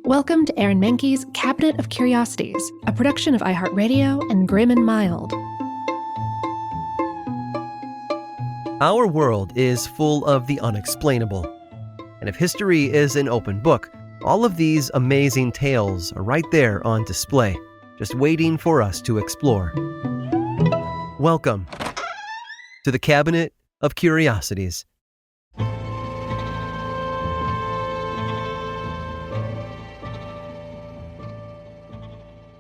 Welcome to Aaron Mahnke's Cabinet of Curiosities, a production of iHeartRadio and Grim and Mild. Our world is full of the unexplainable. And if history is an open book, all of these amazing tales are right there on display, just waiting for us to explore. Welcome to the Cabinet of Curiosities.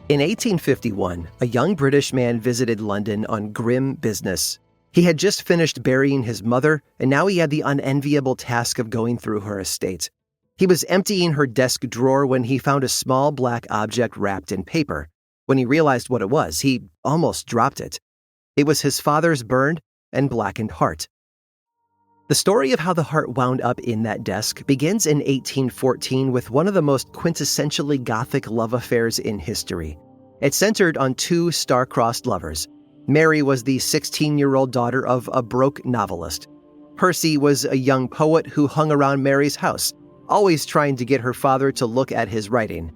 In 1851, a young British man visited London on grim business. He had just finished burying his mother, and now he had the unenviable task of going through her estate. He was emptying her desk drawer when he found a small black object wrapped in paper. When he realized what it was, he almost dropped it. It was his father's burned and blackened heart. The story of how the heart wound up in that desk begins in 1814 with one of the most quintessentially Gothic love affairs in history. It centered on two star-crossed lovers. Mary was the 16-year-old daughter of a broke novelist. Percy was a young poet who hung around Mary's house, always trying to get her father to look at his writing.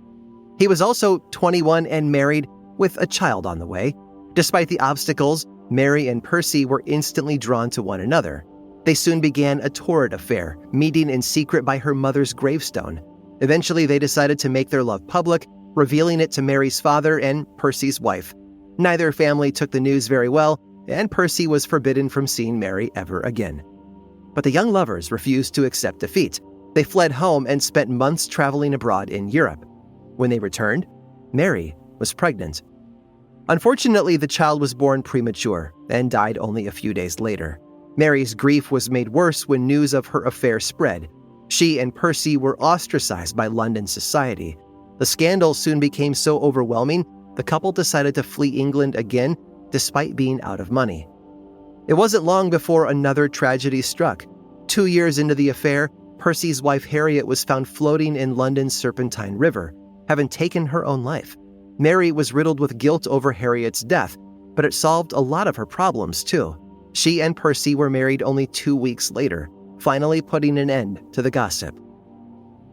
He was also 21 and married, with a child on the way. Despite the obstacles, Mary and Percy were instantly drawn to one another. They soon began a torrid affair, meeting in secret by her mother's gravestone. Eventually, they decided to make their love public, revealing it to Mary's father and Percy's wife. Neither family took the news very well, and Percy was forbidden from seeing Mary ever again. But the young lovers refused to accept defeat. They fled home and spent months traveling abroad in Europe. When they returned, Mary was pregnant. Unfortunately, the child was born premature and died only a few days later. Mary's grief was made worse when news of her affair spread. She and Percy were ostracized by London society. The scandal soon became so overwhelming, the couple decided to flee England again, despite being out of money. It wasn't long before another tragedy struck. 2 years into the affair, Percy's wife Harriet was found floating in London's Serpentine River, having taken her own life. Mary was riddled with guilt over Harriet's death, but it solved a lot of her problems too. She and Percy were married only 2 weeks later, finally putting an end to the gossip.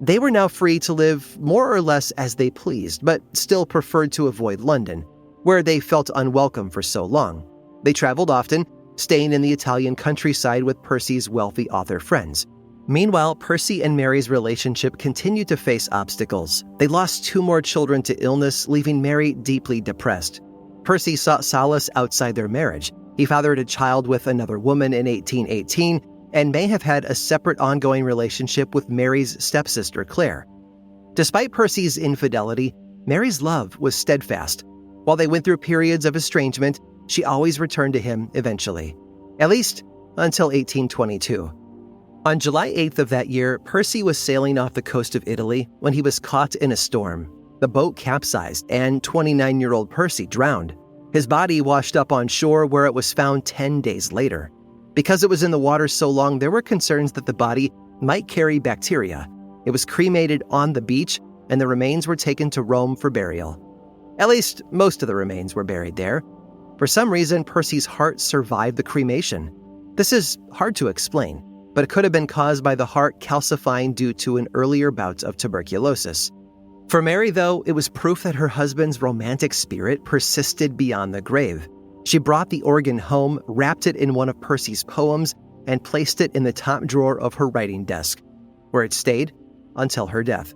They were now free to live more or less as they pleased, but still preferred to avoid London, where they felt unwelcome for so long. They traveled often, staying in the Italian countryside with Percy's wealthy author friends. Meanwhile, Percy and Mary's relationship continued to face obstacles. They lost 2 more children to illness, leaving Mary deeply depressed. Percy sought solace outside their marriage. He fathered a child with another woman in 1818 and may have had a separate ongoing relationship with Mary's stepsister, Claire. Despite Percy's infidelity, Mary's love was steadfast. While they went through periods of estrangement, she always returned to him eventually, at least until 1822. On July 8th of that year, Percy was sailing off the coast of Italy when he was caught in a storm. The boat capsized and 29-year-old Percy drowned. His body washed up on shore where it was found 10 days later. Because it was in the water so long, there were concerns that the body might carry bacteria. It was cremated on the beach, and the remains were taken to Rome for burial. At least, most of the remains were buried there. For some reason, Percy's heart survived the cremation. This is hard to explain, but it could have been caused by the heart calcifying due to an earlier bout of tuberculosis. For Mary, though, it was proof that her husband's romantic spirit persisted beyond the grave. She brought the organ home, wrapped it in one of Percy's poems, and placed it in the top drawer of her writing desk, where it stayed until her death.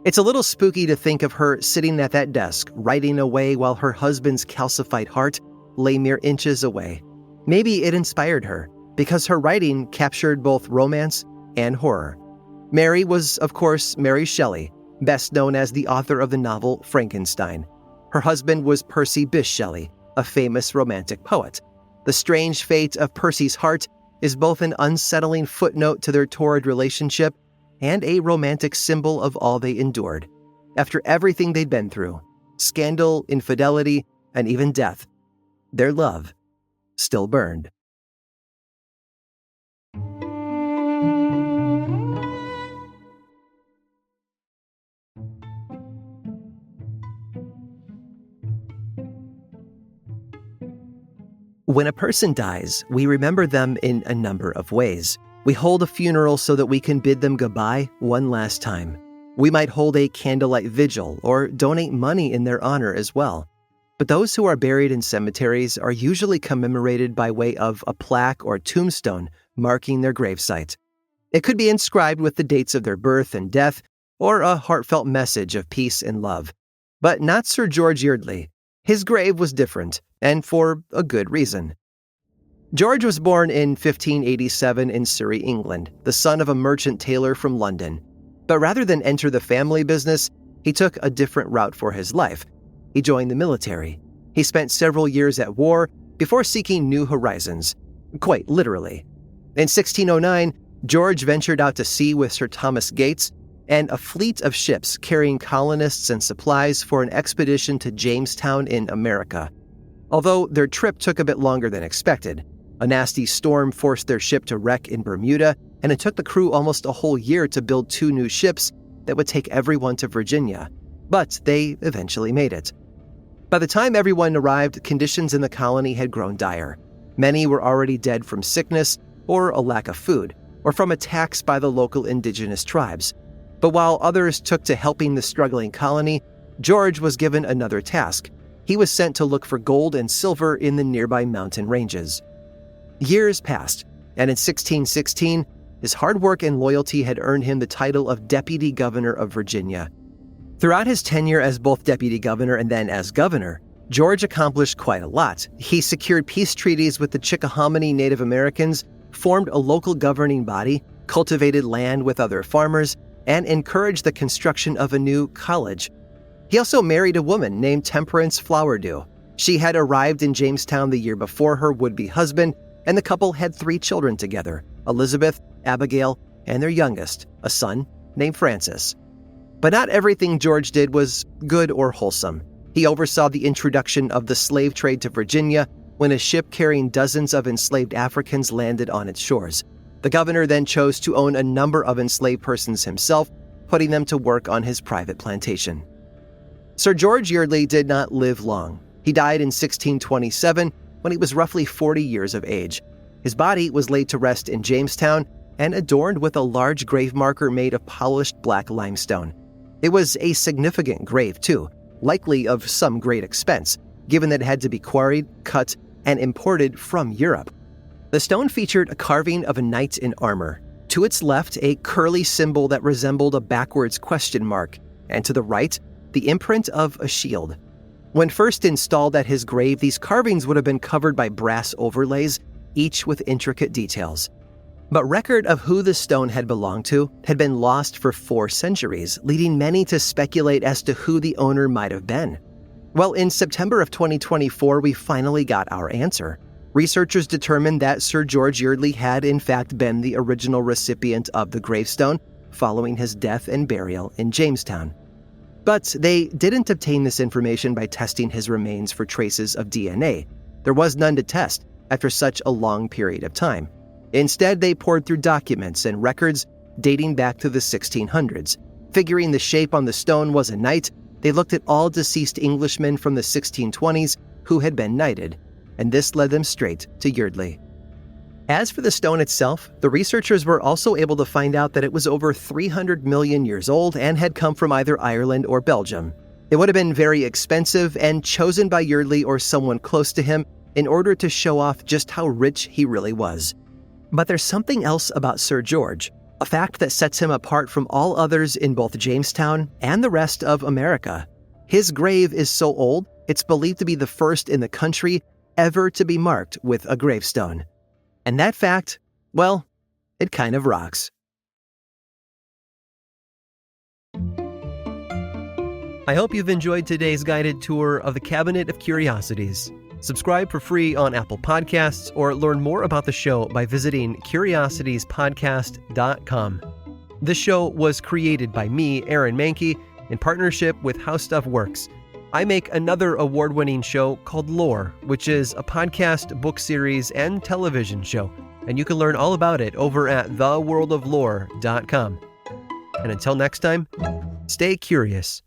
It's a little spooky to think of her sitting at that desk, writing away while her husband's calcified heart lay mere inches away. Maybe it inspired her, because her writing captured both romance and horror. Mary was, of course, Mary Shelley, best known as the author of the novel Frankenstein. Her husband was Percy Bysshe Shelley, a famous romantic poet. The strange fate of Percy's heart is both an unsettling footnote to their torrid relationship and a romantic symbol of all they endured. After everything they'd been through, scandal, infidelity, and even death, their love still burned. When a person dies, we remember them in a number of ways. We hold a funeral so that we can bid them goodbye one last time. We might hold a candlelight vigil or donate money in their honor as well. But those who are buried in cemeteries are usually commemorated by way of a plaque or tombstone marking their gravesite. It could be inscribed with the dates of their birth and death, or a heartfelt message of peace and love. But not Sir George Yeardley. His grave was different, and for a good reason. George was born in 1587 in Surrey, England, the son of a merchant tailor from London. But rather than enter the family business, he took a different route for his life. He joined the military. He spent several years at war before seeking new horizons, quite literally. In 1609, George ventured out to sea with Sir Thomas Gates and a fleet of ships carrying colonists and supplies for an expedition to Jamestown in America. Although their trip took a bit longer than expected, a nasty storm forced their ship to wreck in Bermuda, and it took the crew almost a whole year to build 2 new ships that would take everyone to Virginia. But they eventually made it. By the time everyone arrived, conditions in the colony had grown dire. Many were already dead from sickness or a lack of food, or from attacks by the local indigenous tribes. But while others took to helping the struggling colony, George was given another task. He was sent to look for gold and silver in the nearby mountain ranges. Years passed, and in 1616, his hard work and loyalty had earned him the title of Deputy Governor of Virginia. Throughout his tenure as both Deputy Governor and then as Governor, George accomplished quite a lot. He secured peace treaties with the Chickahominy Native Americans, formed a local governing body, cultivated land with other farmers, and encouraged the construction of a new college. He also married a woman named Temperance Flowerdew. She had arrived in Jamestown the year before her would-be husband, and the couple had 3 children together, Elizabeth, Abigail, and their youngest, a son named Francis. But not everything George did was good or wholesome. He oversaw the introduction of the slave trade to Virginia when a ship carrying dozens of enslaved Africans landed on its shores. The governor then chose to own a number of enslaved persons himself, putting them to work on his private plantation. Sir George Yeardley did not live long. He died in 1627 when he was roughly 40 years of age. His body was laid to rest in Jamestown and adorned with a large grave marker made of polished black limestone. It was a significant grave, too, likely of some great expense, given that it had to be quarried, cut, and imported from Europe. The stone featured a carving of a knight in armor. To its left, a curly symbol that resembled a backwards question mark, and to the right, the imprint of a shield. When first installed at his grave, these carvings would have been covered by brass overlays, each with intricate details. But record of who the stone had belonged to had been lost for 4 centuries, leading many to speculate as to who the owner might have been. Well, in September of 2024, we finally got our answer. Researchers determined that Sir George Yeardley had in fact been the original recipient of the gravestone following his death and burial in Jamestown. But they didn't obtain this information by testing his remains for traces of DNA. There was none to test after such a long period of time. Instead, they poured through documents and records dating back to the 1600s. Figuring the shape on the stone was a knight, they looked at all deceased Englishmen from the 1620s who had been knighted, and this led them straight to Yeardley. As for the stone itself, the researchers were also able to find out that it was over 300 million years old and had come from either Ireland or Belgium. It would have been very expensive and chosen by Yeardley or someone close to him in order to show off just how rich he really was. But there's something else about Sir George, a fact that sets him apart from all others in both Jamestown and the rest of America. His grave is so old, it's believed to be the first in the country ever to be marked with a gravestone. And that fact, well, it kind of rocks. I hope you've enjoyed today's guided tour of the Cabinet of Curiosities. Subscribe for free on Apple Podcasts or learn more about the show by visiting curiositiespodcast.com. This show was created by me, Aaron Mahnke, in partnership with How Stuff Works. I make another award-winning show called Lore, which is a podcast, book series, and television show, and you can learn all about it over at theworldoflore.com. And until next time, stay curious.